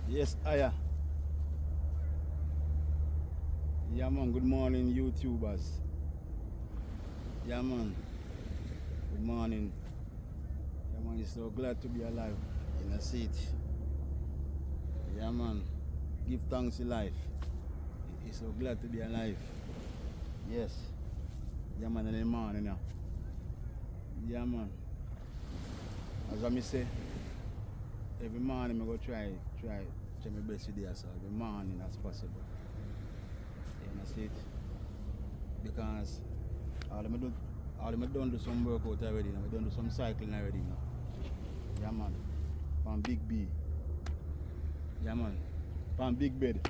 Yes, Iyah. Yeah, man. Good morning, YouTubers. Yeah, man. Good morning. Yeah, man. You're so glad to be alive in a seat. Yeah, man. Give thanks to life. You're so glad to be alive. Yes. Yeah, man. In the morning now. Yeah, man. As I say, every morning I go try my best today, so every morning as possible. You see it? Because all of me done do some workout already now. I done do some cycling already now. Yeah, man. From Big B. Yeah, man. From Big Bed.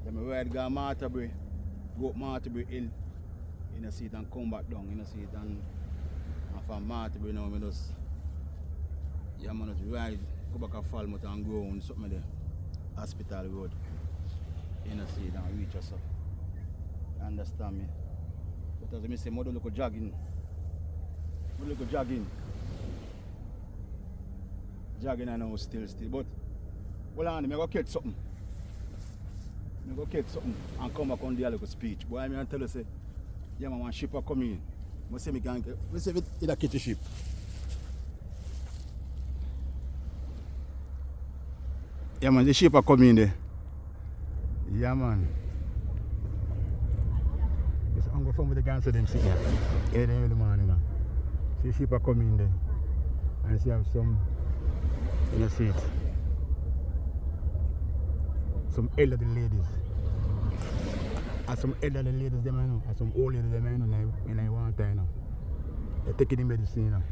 Then I ride go Marterbury, go up Marterbury Hill, you know, see it, and come back down, you know, see it, and from Marterbury now, I just, yeah, man, just ride, go back to Falmouth and go on something there, Hospital Road, you know, see it, and reach us up. You understand me? But as I say, I don't look jogging. I look jogging. Jogging I know still, but, hold on, I'm going to catch something. I go catch something and come back on the little speech. Boy, I'm going to tell you, say, yeah, man, one ship are coming. I say, we say it a catch a ship. Yeah, man, the ship are coming there. Yeah, man. I'm going from with the guns to them sitting here. 8 in the morning now. See, the ship are coming there. And see, have some, you see it. Some elderly ladies. And some elderly ladies them I know, and some old ladies them I know when I want to know. They're taking the medicine now.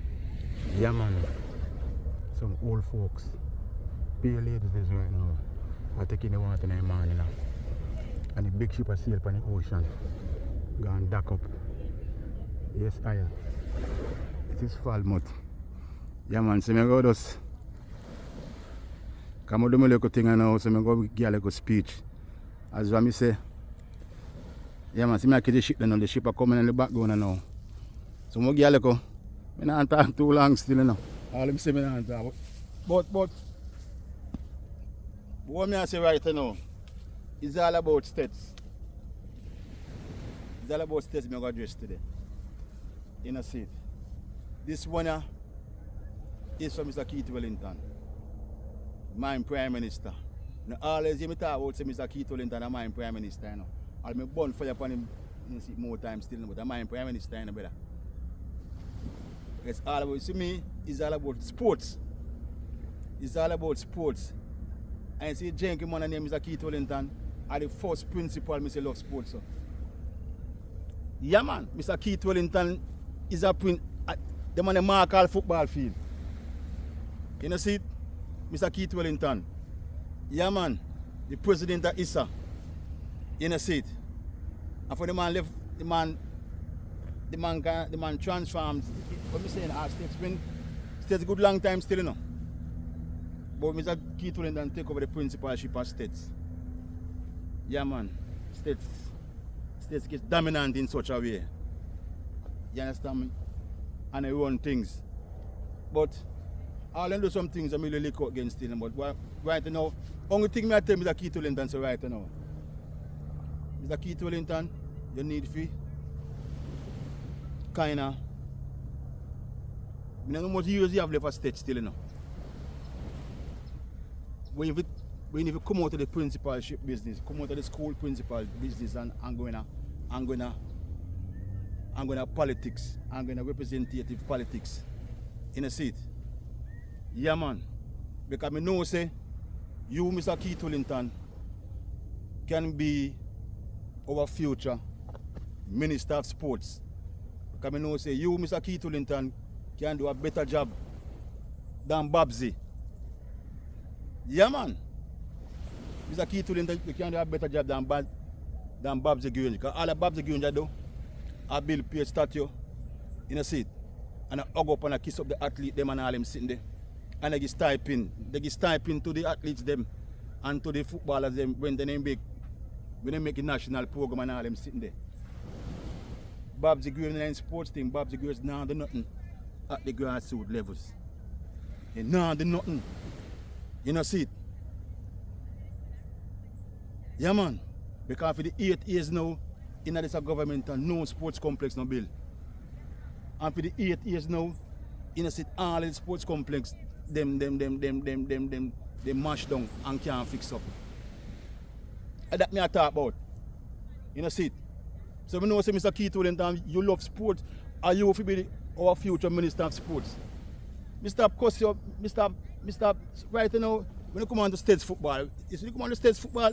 Yeah, man. Some old folks. Pale ladies is right now are taking the water in the morning now. And the big ship are sail upon the ocean. Go and dock up. Yes, Iyah. It is Falmouth. Yeah, man. So I go just come do my little thing now, so I go give a little speech. As what I say, yeah, man, see me catch the ship then, the ship are coming in the background now. So I give a little, I don't talk too long still now. All them say I don't talk. But what I say right now, it's all about states. It's all about states I'm going to address today. You know, see it. This one is from Mr. Keith Wellington, my Prime Minister. Now, always hear me talk about Mr. Keith Wellington and my Prime Minister. You know. I'll be born fire upon him, you see, more time still, but I'm my Prime Minister, you know, brother. It's all about, see me, it's all about sports. It's all about sports. And see, Jenky man name Mr. Keith Wellington are the first principal Mr. Love Sports. So. Yeah, man, Mr. Keith Wellington is a the man mark all football field. You know, see, Mr. Keith Wellington. Yeah, man, the president of Iyah. You know, see it. And for the man left, the man transformed. What me saying? Our states a good long time still, you know. But Mr. Keith Wellington take over the principalship of states. Yeah, man, states get dominant in such a way. You understand me? And they run things. But all them do some things I'm really look against them. But right now, only thing I tell Mr. Keith Wellington so right now. Mr. Keith Wellington, you need fee. Kinda. I don't know how much years you have left for state still, you know. When you come out of the principalship business, come out of the school principal business and going to politics, and going to representative politics in a seat. Yeah, man. Because I know say you, Mr. Keith Wellington, can be our future Minister of Sports. Because I know say you, Mr. Keith Wellington, can do a better job than Babsy. Yeah, man. Mr. Keith Wellington, you can do a better job than Babsy Grange. Because all the Babsy Grange do, I build a statue in a seat. And I hug up and I kiss up the athlete, them and all them sitting there. And they give stipend. They give stipend to the athletes them and to the footballers them when they make a national program and all them sitting there. Babsy Grange in sports team, Babsy Grange now do nothing at the grassroots levels. They now do nothing. You know see it. Yeah, man. Because for the 8 years now, in this government and no sports complex no bill. And for the 8 years now, in a sit all the sports complex, them mash down and can't fix up. And that me I talk about. You know, see it. So we know say Mr. Keith Wellington, you love sports, and you will be our future minister of sports. Mr. Kosio, Mr. Right now, when you come on to states football, is when you come on to states football,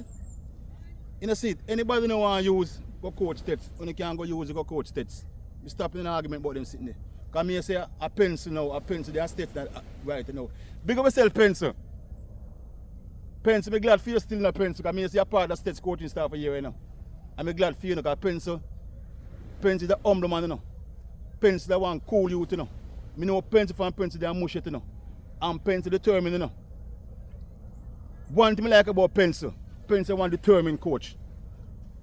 you know, see it. Anybody know want to use go coach states, when you can go use go coach states. We stop in an argument about them sitting there. Because me say a pencil now, a pencil, they are states that right now. Big up yourself, pencil. Pencil, I'm glad for you still in a pencil, because me say a part of the state's coaching staff for a year right now. I'm glad for you, because pencil is the humble man, you know. Pencil that want cool youth, you know. I know pencil from pencil, they are mush it, you know. And pencil determined, you know. One thing I like about pencil want determined coach.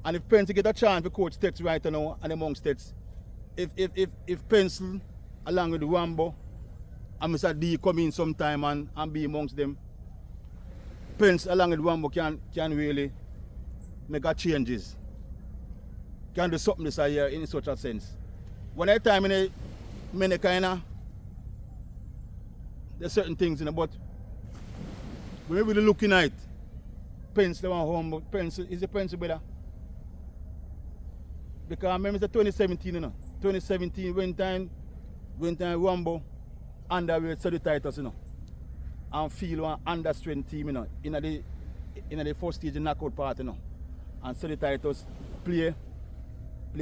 And if pencil get a chance to coach states right now and among states, if pencil along with Rambo and Mr. D come in sometime and be amongst them, pencil along with Rambo can really make a changes. Can do something this year in such a sense. When I time in many kind of there's certain things in it, but when we really looking at it, pencil one home, but pencil is a pencil better. Because I remember it's 2017, you know. 2017 when time Rambo underweight study titles, you know. And feel one under strength team, you know, in the first stage knockout part, you know. And study titles play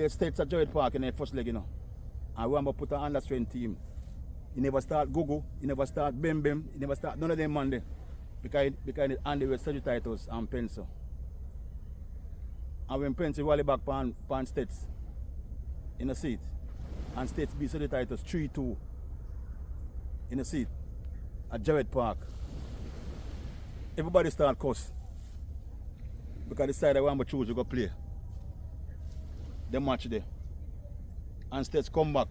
states at Jared Park in the first leg, you know. And Rambo put an under strength team. He never start Gogo, he never start Bem Bem, he never start none of them man there. Because it underweight study titles and pencil. And when Pencil rally back pan States in the seat, and States beat the titles 3-2 in the seat at Jared Park, everybody start cuss because the side I want to choose to go play the match there. And States come back,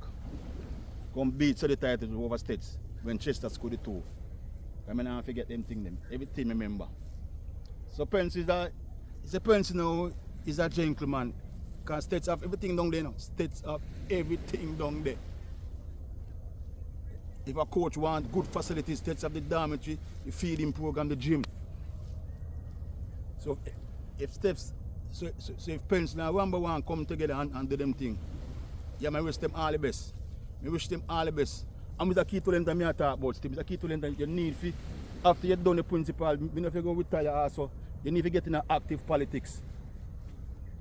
come beat the titles over States when Chester scored the 2. I mean, I forget them thing them. Everything remember. So Pencil is a Pencil now. Is a gentleman. Because States have everything down there now. States have everything down there. If a coach wants good facilities, States have the dormitory, the feeding program, the gym. So if States, so if Pencil and Rambo want come together and do them thing, yeah, I wish them all the best. I wish them all the best. And Mr. Keith Wellington, I talk about Steve. Mr. Keith Wellington, you need to, after you've done the principal, you know if you go retire also, you need to get in active politics.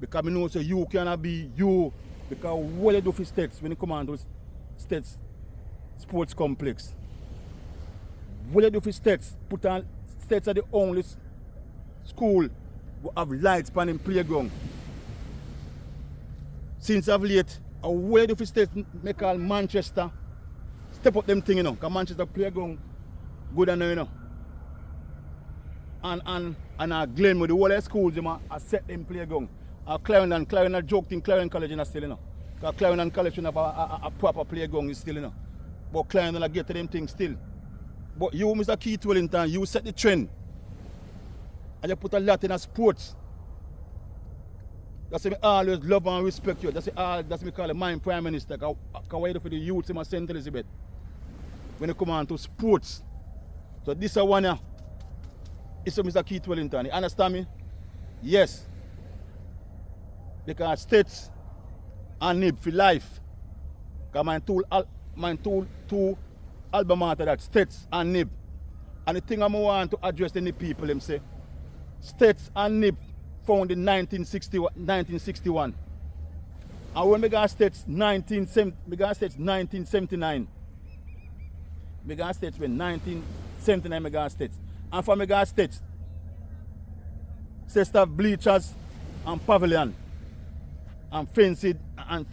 Because I know so you cannot be you. Because what you do for states when you come on to states sports complex. What you do for states, put on states are the only school who have lights on in playground. Since of late, what you do for states make all Manchester step up them thing, you know. Because Manchester playground good enough, you know. And Glenwood, the whole schools them are set them playground. Clarendon a joke thing, Clarendon College is still, you know. Because Clarendon College have a proper playground is still, you know. But Clarendon get to them things still. But you, Mr. Keith Wellington, you set the trend. And you put a lot in sports. That's why I always love and respect you. That's why I call it my Prime Minister. Because I do for the youth in St. Elizabeth. When you come on to sports. So this is one here. It's Mr. Keith Wellington. You understand me? Yes. Because states and NIB for life. Because my two album matter that states and NIB. And the thing I want to address any people them say, states and NIB found in 1961. And when we got states 1979. We got states when 1979 we got states. And for me got states have bleachers and pavilion. And fencing and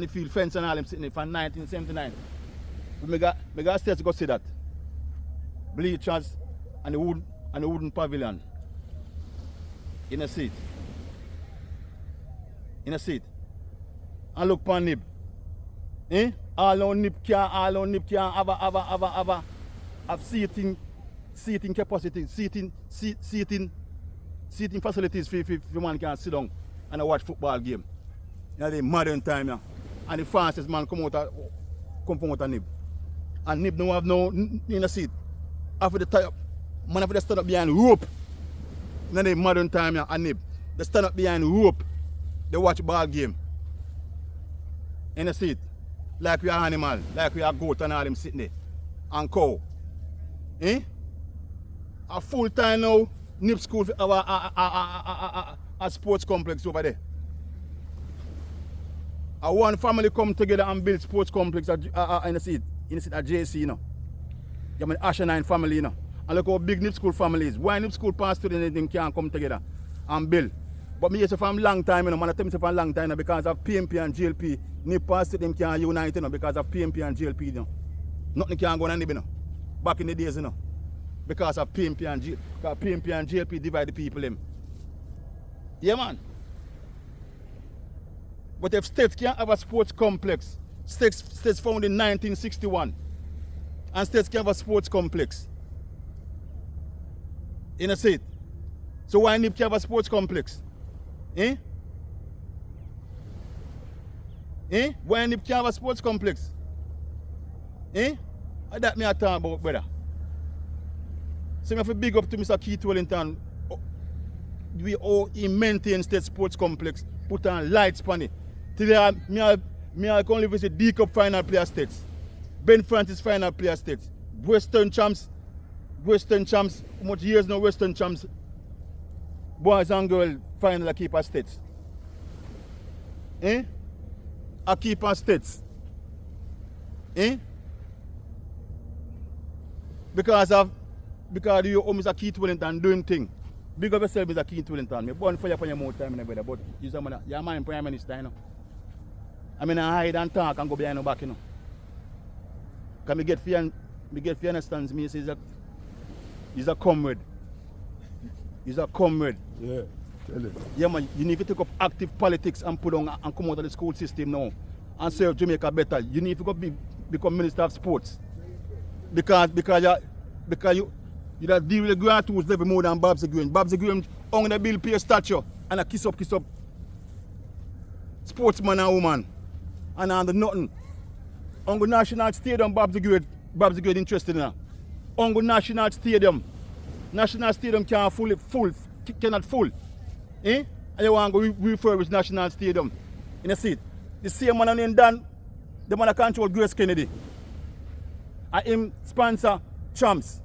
the field fence and all them sitting there from 1979. We got states go see that. Bleachers and the wooden pavilion. In a seat. And look for NIB. All on NIB can have seating capacity, seating seating facilities for man can sit down and watch football game. You know, the modern time now. And the fastest man come from out a nib. And nib don't have no in a seat. After the tie up, man after they stand up behind rope. In the modern time now, a nib. They stand up behind rope. They watch ball game. In a seat. Like we are animal, like we are goat and all them sitting there. And cow. Eh? A full time now, nib school for a sports complex over there. One family come together and build sports complex in the seat at JC, you know. You have an Asher 9 family, you know. And look how big Nip School family is. Why Nip School past students can't come together and build? But me say from a long time, you know, man, I tell me say for a long time, you know, because of PMP and GLP, Nip past students can't unite, you know, because of PMP and GLP, you know. Nothing can go on Nip, you know. Back in the days, you know. Because of PMP and GLP divide the people, them. Yeah, man. But if states can't have a sports complex, states found in 1961, and states can have a sports complex. In a state. So why NIP can have a sports complex? Eh? Eh? Why NIP can have a sports complex? Eh? That me I talk about, brother. So I have to big up to Mr. Keith Wellington. We all maintain state sports complex, put on lights on it. Today, I can only visit D Cup final player states, Ben Francis final player states, Western champs, how much years now Western champs, boys and girls final keeper states. Eh? A keeper states. Eh? Because you owe Mr. Keith Wellington doing things. Big up yourself, Mr. Keith Wellington. Me born for you for your more time, brother, but you're my prime minister, you know. I mean, I hide and talk and go behind your back, you know. Can me get fear understands me, he's a comrade. He's a comrade. Yeah, tell him. Yeah, man, you need to take up active politics and put on and come out of the school system now and serve Jamaica better. You need to go become Minister of Sports. Because you that deal with the grassroots level more than Babs Green. Babs Green on the bill pay a statue and a kiss up sportsman and woman. And under nothing. On the National Stadium, Babs Green interested in her. On the National Stadium can't cannot full. Eh? And you want to go refurbish National Stadium. In a seat. The same man named Dan, the man that control Grace Kennedy. I him sponsor champs.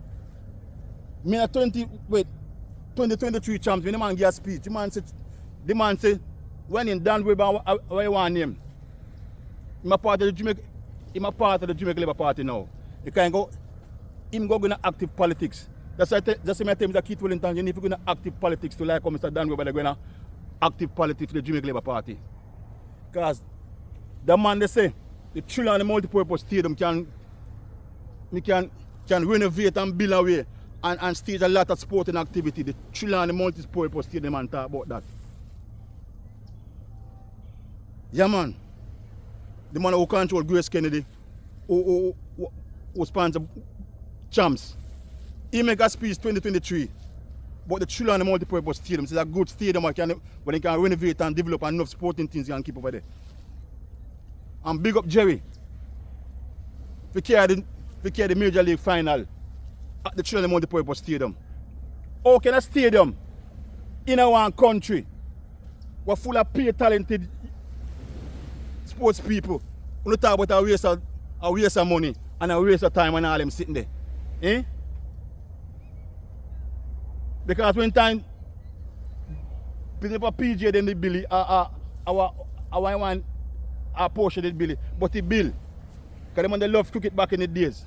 Me a 2023 champs, when the man give a speech, the man say, when in Dan Weber, what you want name? I'm a part of the Jamaica Labour Party now. You can go, him go into active politics. That's why I tell Mr. Keith Wellington, you need to go into active politics to like Mr. Dan Weber, they're going to active politics to the Jamaica Labour Party. Because the man they say, the children and the multi-purpose stadium can renovate and build away. And stage a lot of sporting activity. The children and the multi-purpose stadium and talk about that. Yeah, man. The man who control Grace Kennedy, who sponsor champs. He make a speech 2023. But the children and the multi-purpose stadium is a good stadium where they can renovate and develop enough sporting things you can keep over there. And big up Jerry. We carry the Major League final at the Children Multi-Purpose Stadium. How can a stadium in our country we're full of pay talented sports people who talk about a waste of money and a waste of time and all them sitting there? Eh? Because when time people for PJ then the Billy our portion of the Billy, but the bill because they love cricket back in the days.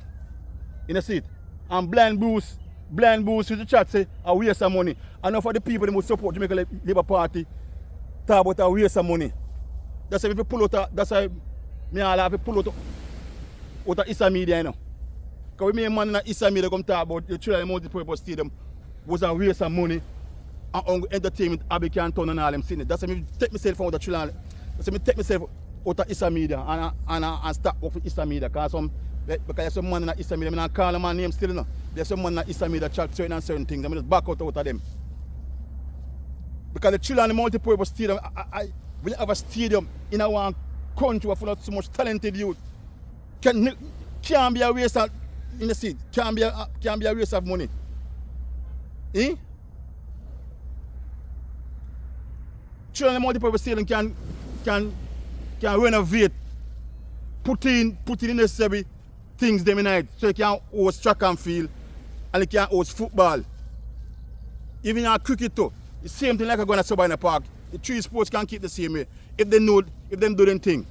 In a seat. And blind Bruce with the chat say a waste of money. And now for the people that would support Jamaica Labour Party, talk about a waste of money. That's why if you pull out that's why me all have to pull out of Issa Media, you know. Because we man in Issa Media come talk about the Children Multi-Purpose Stadium was a waste of money and entertainment Abbey Canton and all them sitting. That's why I take myself out of Children. That's why I take myself out of Issa Media and start off with Issa Media. Because there's some man in the Issa Media, I call them my name still, you know. There's some man in the Issa Media chat certain things, I just back out of them. Because the children in the multi-purpose stadium, we have a stadium in our country full of so much talented youth. Can't be a waste of in the seat. Can't be a waste of money. Eh? Children in the multi-purpose stadium can renovate, put in necessary things them in it, so they can host track and field and they can host football. Even in cricket too. The same thing like I go to Sabina Park. The three sports can keep the same way. If they do them thing.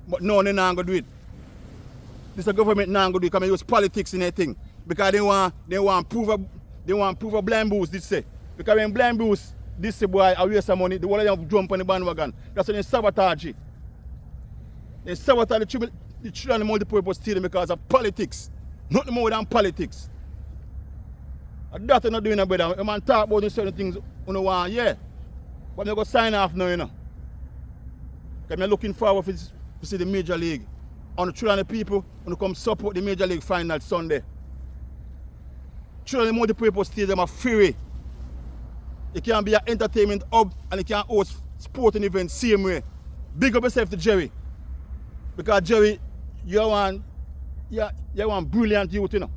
But no, they're not going to do it. This a government not going to do it because they use politics in their thing. Because they want prove a blind boost, this say. Because when blind boost, this say boy, I waste some money, the whole of them jump on the bandwagon. That's when they sabotage it. They sabotage the children in the multi-purpose stadium because of politics. Nothing more than politics. That's not doing a better. A man talk about certain things on the one, yeah. But I'm going to sign off now, you know. Because I'm looking forward to see the Major League. On the children and the people who come support the Major League final Sunday. Children in the multi-purpose stadium are free. It can be an entertainment hub and it can host sporting events same way. Big up yourself to Jerry. Because Jerry, you're one brilliant youth, you know.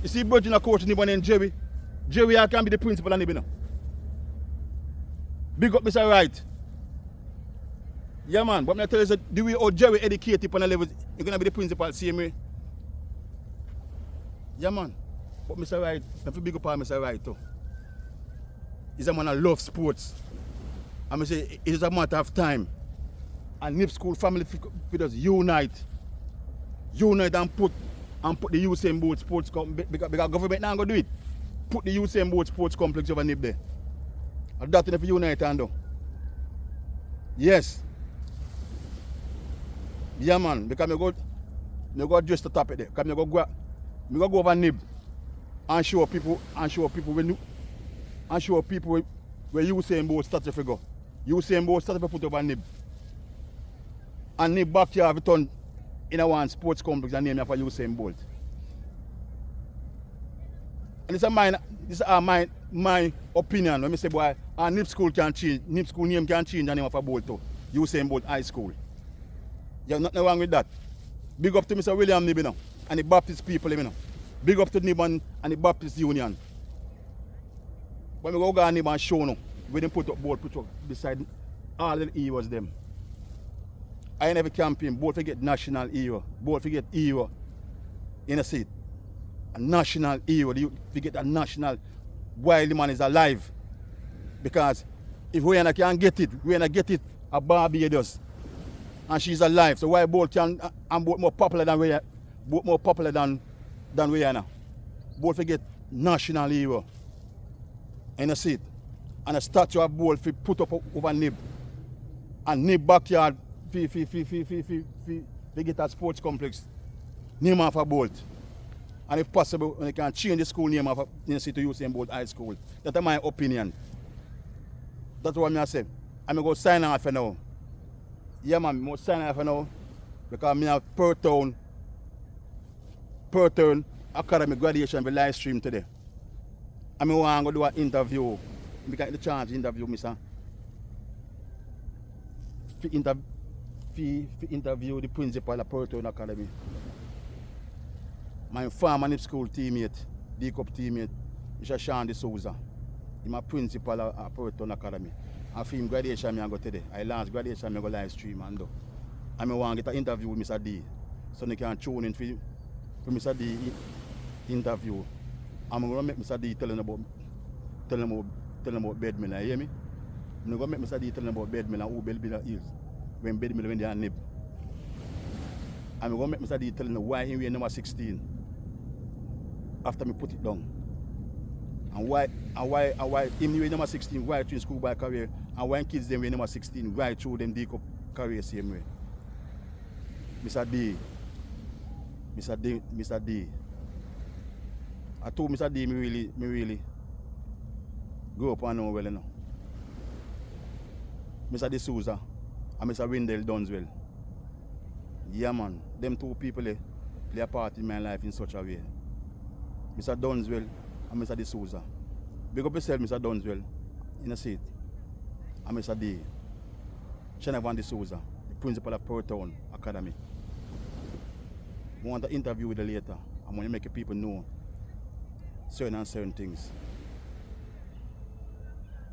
You see, Virginia coach anybody named Jerry. Jerry I can be the principal and you know. Big up Mr. Wright. Yeah man, but I tell you the way how Jerry educated people on the level, you're gonna be the principal same way. Yeah man. But Mr. Wright, I feel big up on Mr. Wright too. He's a man that loves sports. And I say it is a matter of time. And NIP school family figures unite and put the Usain Bolt sports complex, because government not going to do it. Put the Usain Bolt sports complex over NIP there. And that's if you unite and do. Yes. Yeah man, because I go address the topic there. Because I go over NIP and show people where Usain Bolt started to figure. Usain Bolt started to put over NIP. And NIP backyard return in a one sports complex and name it for Usain Bolt. And this is my opinion. When I say boy, our NIP school can change, NIP school name can change the name of a Bolt to Usain Bolt High School. There's nothing wrong with that. Big up to Mr. William Nib, you know, and the Baptist people, you know. Big up to Nib and the Baptist Union. When we go to Nib and show no, we didn't put up Bolt beside all the heroes them. I never campaign, both forget national hero, both forget hero in a seat. A national hero, you forget a national while the man is alive. Because if we can't get it, a Barbados. And she's alive. So why both can and both more popular than we are, both more popular than we are now. Both forget national hero in a seat. And a statue of Bolt put up over Nib. And Nib backyard they get a sports complex name of a Bolt. And if possible, they can change the school name of the city to Usain Bolt High School. That's my opinion. That's what I say. I'm going to sign off for now. Yeah man, I'm going to sign off for now. Because I have Perth Town Academy graduation will live stream today. I'm going to do an interview. I get the chance to interview me, sir. Interview the principal of Perth Town Academy. My former NIP school teammate, D-Cup teammate, is Sean De Souza. He's my principal of Perth Town Academy. And for him graduation, I go today. I last graduation, I go live stream and do. I want to get an interview with Mr. D. So they can tune in for Mr. D interview. I'm going to make Mr. D tell him about Bedmiller, you hear me? I'm going to make Mr. D tell him about Bedmiller, who Bedmiller is. When Bedmiller when they are NIP. I'm going to make Mr. D tell him why he wear number 16 after me put it down. And why him wear number 16 right through schoolboy career, and why kids them wear number 16 right through them D-Cup career same way. Mr. D. I told Mr. D me really grow up and know well enough. Mr. De Souza and Mr. Wendell Dunswell. Yeah man, them two people play a part in my life in such a way. Mr. Dunswell and Mr. De Souza. Big up yourself, Mr. Dunswell. You know, see it. I'm Mr. D. Chena Van de Souza, the principal of Port Town Academy. I want to interview with you later. I'm going to make people know certain things.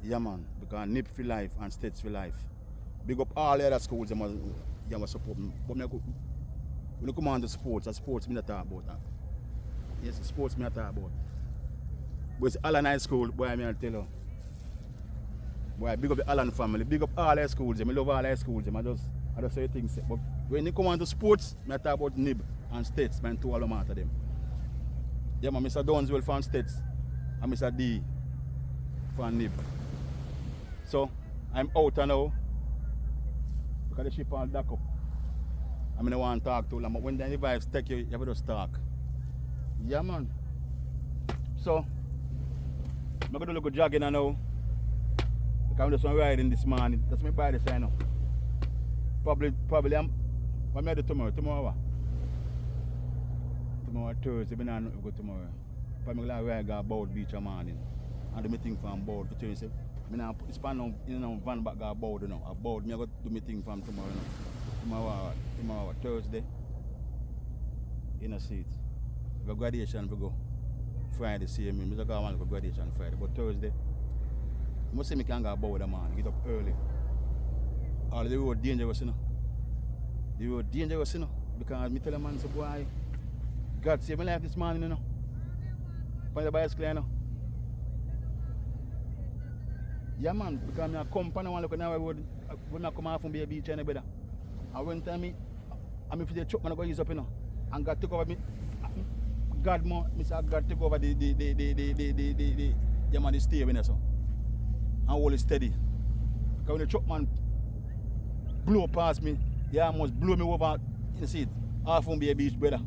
Yeah, man, because NIP for life and States for life. Big up all the other schools you must support me. But when you come on to sports, and sports me not talk about that. Yes, sports me not talk about. But it's Allen High School, boy, I tell you. Boy, big up the Allen family, big up all the schools. I love all the schools. I just say things. But when you come on to sports, I talk about NIB and States, man, two all them out of them. Yeah, man, Mr. Dunswell from States and Mr. D from NIB. So, I'm out now. Look at the ship on dock up. I don't want to talk too long, but when the vibes take you, you have to just talk. Yeah, man. So, I'm going to look at jogging now. Because I'm just riding this morning. That's my body sign now. Probably what am I do tomorrow? Tomorrow Thursday, I don't go tomorrow. Probably going to ride Board Beach in the morning. And do my thing from Board for Thursday. I spend on van back go Board, you know. I Board, I go do my thing from tomorrow. You know. Tomorrow Thursday. In a seat. For graduation we go Friday, see me. I go for graduation Friday. But Thursday, I must say I can go Board, man. Get up early. All the road dangerous, you know. The road dangerous, you know. Because I tell a man, so boy, God save my life this morning, you know. Find the bicycle, you know. Yeah, man, because I come and I want to look at the road when I come off from the beach and better. And one time I'm for the truck man I go use up, you know. And God took over me. God took over the yeah, man, the steering, you know, so. And hold it steady. Because when the truck man blow past me, yeah, almost blow me over, you see it, half from the beach, brother.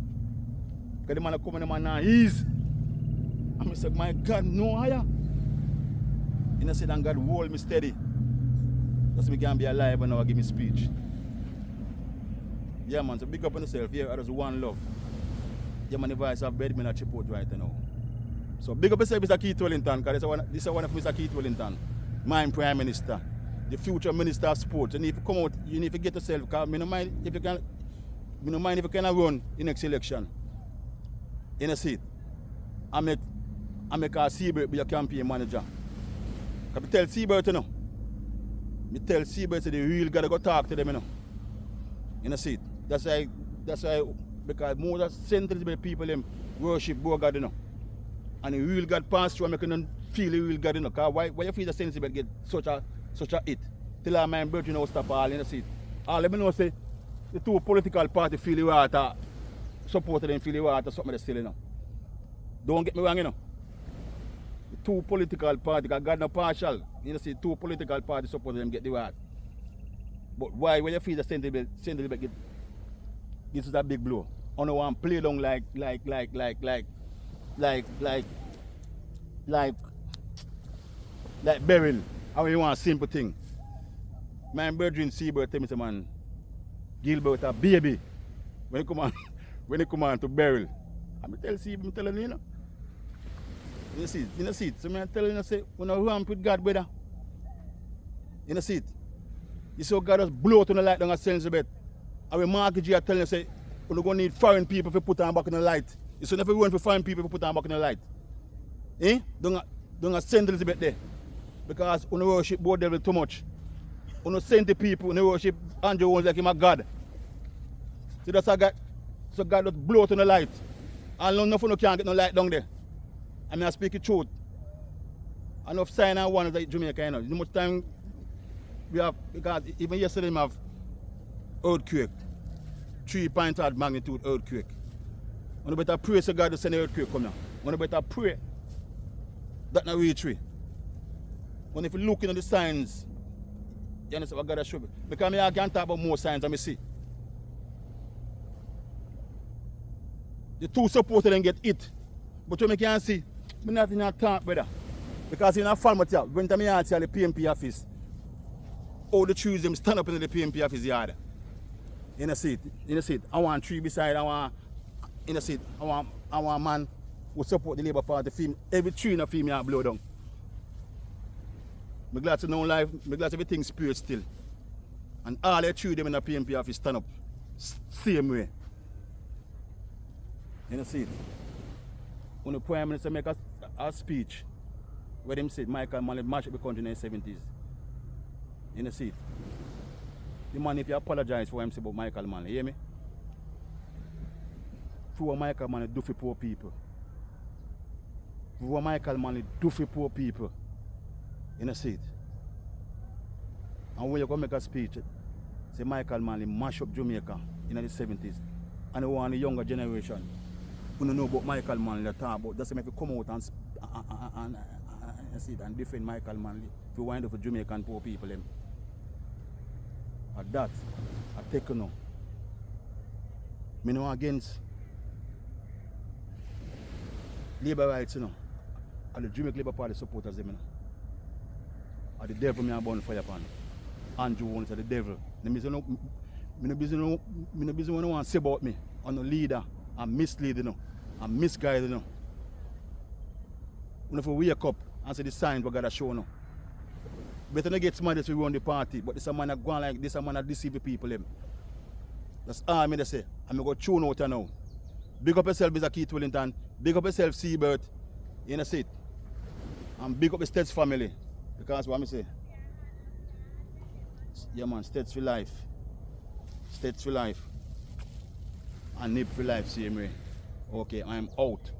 Because the man come and the man now ease. And I said, my God, no Iyah. You know, said, and God hold me steady. That's me can be alive when I give me speech. Yeah, man, so big up on yourself. Yeah, I just one love. Yeah, man, the voice of Bedman at Chipot right now. So big up yourself, Mr. Keith Wellington, because this is one of Mr. Keith Wellington, my Prime Minister, the future Minister of Sports. And if you come out, you need to get yourself, because I don't mind if you can run in next election. In a seat. I make a Seabird be your campaign manager. Because I tell Seabird, you know. I tell Seabird the real gotta go talk to them, you know. In a seat. That's why because more than centuries people them worship God, you know. And the real God pass through and make them feel the real God, you know. Because why you feel the sensible get such a hit? Till our man birth, you know, stop all in the seat. All let me know say the two political parties feel the water, support them feel the water, something they still, you know. Don't get me wrong, you know. The two political parties, because God not partial. You know, see, two political parties support them get the water. But why when you feel the sentiment get this is a big blow. I don't want to play down like Beryl. How you want a simple thing. My brethren Seabird tell me say, man, Gilbert a baby. When you come on to Beryl. I'm tell Seabird, I'm telling you, you know. You see it. So I'm telling you, say, when I ramp with God, brother. You see it. You saw God just blow to the light down at Elizabeth. And when Mark G are telling you, say, we're going to need foreign people to put on back in the light. You should never run for foreign people to put on back in the light. Eh? Don't send Elizabeth there. Because when you worship both devil too much. When you send the people, when you worship Andrew Owens like him a God. So that's a God. So God just blow to the light. And nothing you can't get no light down there. I mean, I speak the truth. Enough sign and one like Jamaica, you know. You much time we have, because even yesterday we have earthquake. 3.8 magnitude earthquake. You better pray so God to send the earthquake come now. You better pray that not reach we. When if you look into the signs, you understand what God has shown me. Because I can't talk about more signs than I see. The two supporters then get hit. But when I can see, I'm not in a talk, brother. Because in a farm, when I see the PMP office, all the trees them stand up in the PMP office yard. In a seat. I want tree beside, I want a man who support the Labour Party. Every tree in a female blow down. I'm glad to know life, I'm glad everything spirit still. And all the three them in the PMP office stand up. Same way. You know see it? When the Prime Minister make a speech where them said Michael Manley marched up the country in the 70s. You know see it? The man if you apologize for what him say about Michael Manley, you hear me? For what Michael Manley do for poor people. For what Michael Manley do for poor people. You know see it? And when you go make a speech, say Michael Manley mash up Jamaica in the 70s. And you want the younger generation who don't know about Michael Manley they talk about. That's make you come out and see it and defend Michael Manley if you wind up for Jamaican poor people. Them. At that, I take you now. Me no against labor rights, you know. And the Jamaican Labour Party supporters them, you know. Or the devil me a burn fire upon. Andrew wants the devil. Me no business what want to say about me. I'm a leader. I'm mislead, you know. I'm misguided, you know. You know, if we wake up and see the signs we got to show now. Better not get smart as we run the party, but this a man that go on like this, a man that deceive the people. Them. That's all I say. I'm going to tune out now. Big up yourself, Mr. Keith Wellington. Big up yourself, Seabird. You know, see it. And big up the States family. Because what I say? Yeah, man, States for life. States for life. And Nip for life, same way. Okay, I'm out.